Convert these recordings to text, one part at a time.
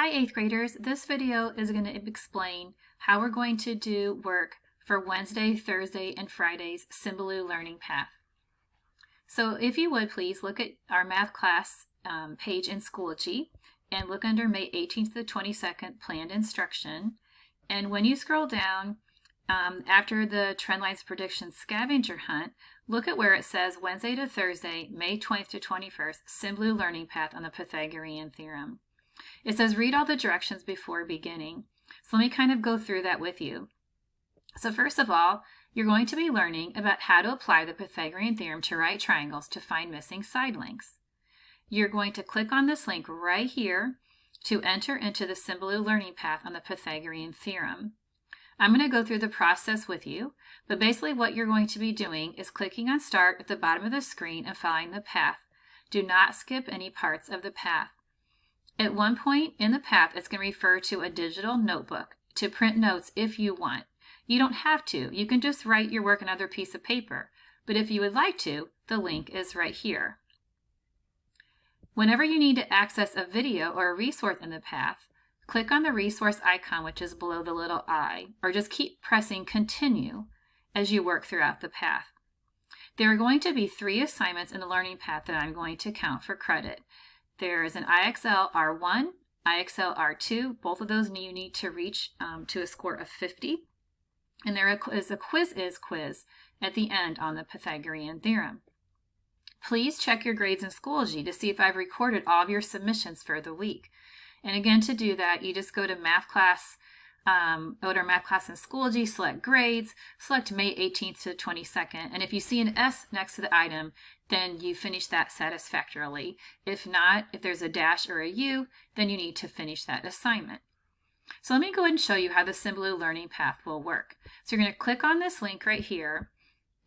Hi 8th graders, this video is going to explain how we're going to do work for Wednesday, Thursday, and Friday's Symbaloo learning path. So if you would please look at our math class page in Schoology and look under May 18th to the 22nd planned instruction. And when you scroll down after the Trendlines Prediction Scavenger Hunt, look at where it says Wednesday to Thursday, May 20th to 21st, Symbaloo learning path on the Pythagorean theorem. It says read all the directions before beginning. So let me kind of go through that with you. So first of all, you're going to be learning about how to apply the Pythagorean theorem to right triangles to find missing side lengths. You're going to click on this link right here to enter into the Symbaloo learning path on the Pythagorean theorem. I'm going to go through the process with you, but basically what you're going to be doing is clicking on Start at the bottom of the screen and following the path. Do not skip any parts of the path. At one point in the path, it's going to refer to a digital notebook to print notes if you want. You don't have to. You can just write your work on another piece of paper. But if you would like to, the link is right here. Whenever you need to access a video or a resource in the path, click on the resource icon, which is below the little I, or just keep pressing Continue as you work throughout the path. There are going to be 3 assignments in the learning path that I'm going to count for credit. There is an IXL R1, IXL R2. Both of those you need to reach to a score of 50. And there is a quiz at the end on the Pythagorean theorem. Please check your grades in Schoology to see if I've recorded all of your submissions for the week. And again, to do that, you just go to Math Class, go to our Math Class in Schoology, select Grades, select May 18th to 22nd. And if you see an S next to the item, then you finish that satisfactorily. If not, if there's a dash or a U, then you need to finish that assignment. So let me go ahead and show you how the Symbaloo learning path will work. So you're going to click on this link right here,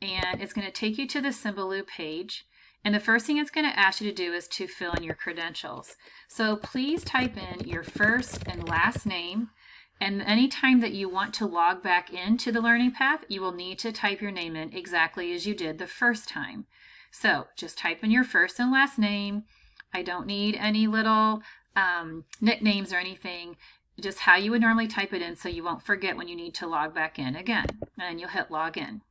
and it's going to take you to the Symbaloo page. And the first thing it's going to ask you to do is to fill in your credentials. So please type in your first and last name. And anytime that you want to log back into the learning path, you will need to type your name in exactly as you did the first time. So just type in your first and last name. I don't need any little nicknames or anything. Just how you would normally type it in so you won't forget when you need to log back in again. And you'll hit log in.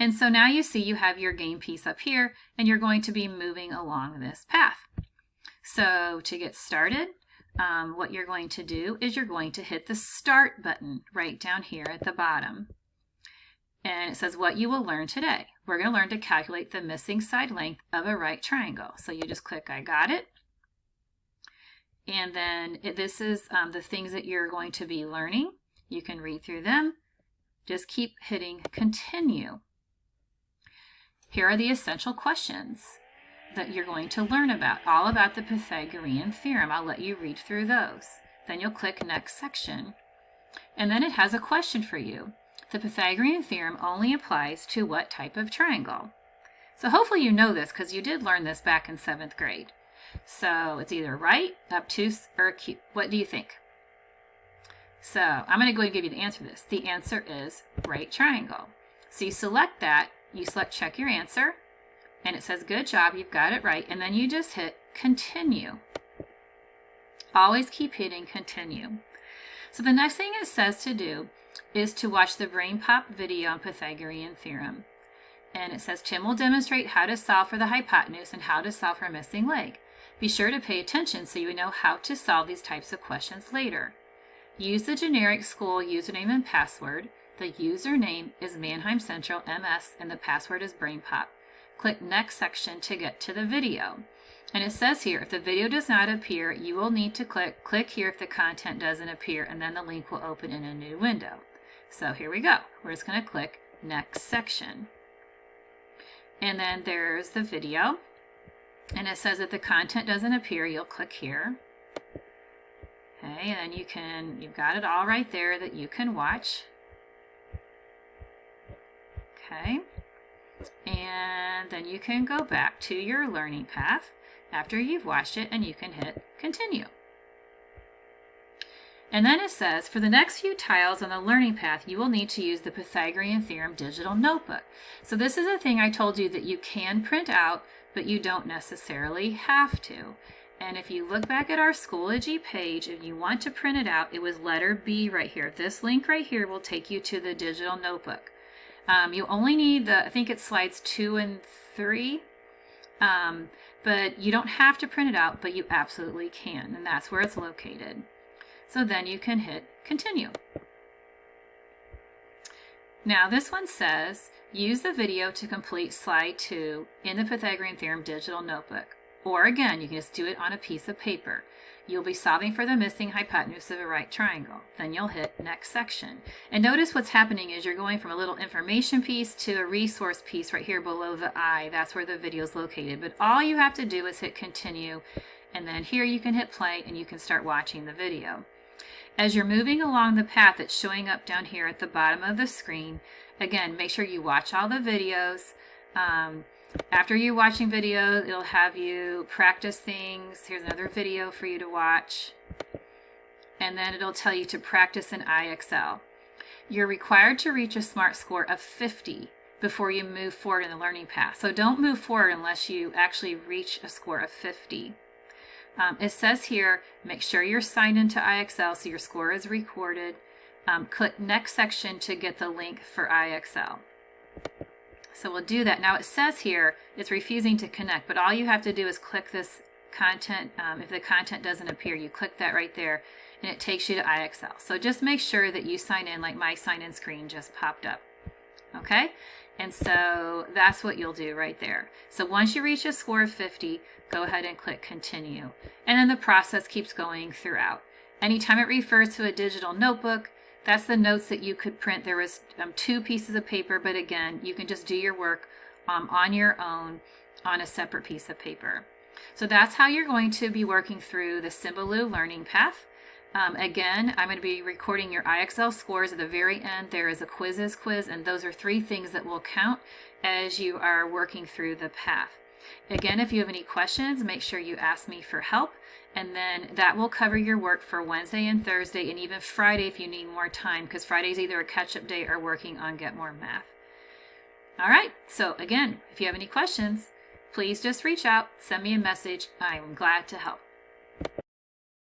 And so now you see you have your game piece up here, and you're going to be moving along this path. So to get started, what you're going to do is you're going to hit the Start button right down here at the bottom. And it says what you will learn today. We're going to learn to calculate the missing side length of a right triangle. So you just click I got it. And then this is the things that you're going to be learning. You can read through them. Just keep hitting Continue. Here are the essential questions that you're going to learn about, all about the Pythagorean theorem. I'll let you read through those. Then you'll click Next Section. And then it has a question for you. The Pythagorean theorem only applies to what type of triangle? So hopefully you know this because you did learn this back in 7th grade. So it's either right, obtuse, or acute. What do you think? So I'm going to go ahead and give you the answer to this. The answer is right triangle. So you select that. You select check your answer, and it says good job, you've got it right, and then you just hit Continue. Always keep hitting Continue. So the next thing it says to do is to watch the Brain Pop video on Pythagorean theorem. And it says Tim will demonstrate how to solve for the hypotenuse and how to solve for a missing leg. Be sure to pay attention so you know how to solve these types of questions later. Use the generic school username and password. The username is Mannheim Central MS and the password is BrainPop. Click Next Section to get to the video. And it says here, if the video does not appear, you will need to click here if the content doesn't appear, and then the link will open in a new window. So here we go. We're just going to click Next Section. And then there's the video. And it says if the content doesn't appear, you'll click here. Okay, and then you've got it all right there that you can watch. Okay, and then you can go back to your learning path after you've watched it, and you can hit Continue. And then it says, for the next few tiles on the learning path, you will need to use the Pythagorean theorem digital notebook. So this is a thing I told you that you can print out, but you don't necessarily have to. And if you look back at our Schoology page, if you want to print it out, it was letter B right here. This link right here will take you to the digital notebook. You only need I think it's slides 2 and 3, but you don't have to print it out, but you absolutely can, and that's where it's located. So then you can hit continue. Now this one says, use the video to complete slide 2 in the Pythagorean Theorem digital notebook. Or again, you can just do it on a piece of paper. You'll be solving for the missing hypotenuse of a right triangle. Then you'll hit next section. And notice what's happening is you're going from a little information piece to a resource piece right here below the I. That's where the video is located. But all you have to do is hit continue. And then here you can hit play and you can start watching the video. As you're moving along the path that's showing up down here at the bottom of the screen, again, make sure you watch all the videos. After you're watching videos, it'll have you practice things. Here's another video for you to watch. And then it'll tell you to practice in IXL. You're required to reach a SMART score of 50 before you move forward in the learning path. So don't move forward unless you actually reach a score of 50. It says here, make sure you're signed into IXL so your score is recorded. Click next section to get the link for IXL. So we'll do that. Now it says here it's refusing to connect, but all you have to do is click this content. If the content doesn't appear, you click that right there and it takes you to IXL. So just make sure that you sign in like my sign in screen just popped up. Okay? And so that's what you'll do right there. So once you reach a score of 50, go ahead and click continue. And then the process keeps going throughout. Anytime it refers to a digital notebook, that's the notes that you could print. There was 2 pieces of paper, but again, you can just do your work on your own on a separate piece of paper. So that's how you're going to be working through the Symbaloo learning path. Again, I'm going to be recording your IXL scores at the very end. There is a quizzes quiz, and those are 3 things that will count as you are working through the path. Again, if you have any questions, make sure you ask me for help. And then that will cover your work for Wednesday and Thursday and even Friday if you need more time, because Friday is either a catch-up day or working on Get More Math. All right, so again, if you have any questions, please just reach out, send me a message. I'm glad to help.